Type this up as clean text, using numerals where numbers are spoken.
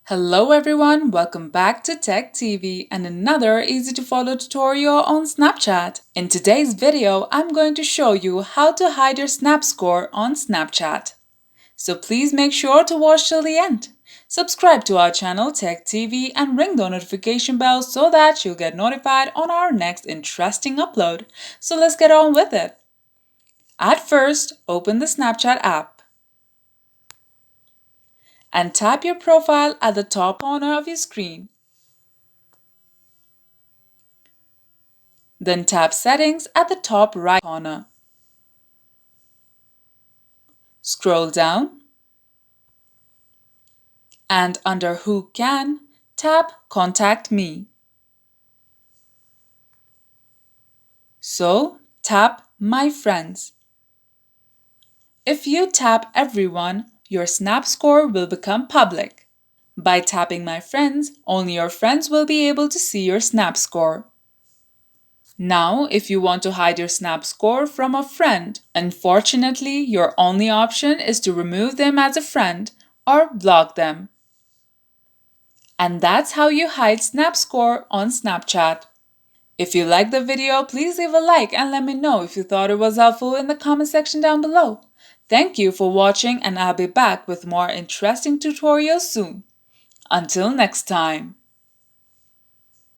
Hello everyone, welcome back to Tech TV and another easy to follow tutorial on Snapchat. In today's video, I'm going to show you how to hide your Snap score on Snapchat. So please make sure to watch till the end. Subscribe to our channel Tech TV and ring the notification bell so that you'll get notified on our next interesting upload. So let's get on with it. At first, open the Snapchat app and tap your profile at the top corner of your screen. Then tap Settings at the top right corner. Scroll down and under Who Can, tap Contact Me. So tap My Friends. If you tap Everyone, your Snap score will become public. By tapping My Friends, only your friends will be able to see your Snap score. Now, if you want to hide your Snap score from a friend, unfortunately, your only option is to remove them as a friend or block them. And that's how you hide Snap score on Snapchat. If you liked the video, please leave a like and let me know if you thought it was helpful in the comment section down below. Thank you for watching and I'll be back with more interesting tutorials soon. Until next time.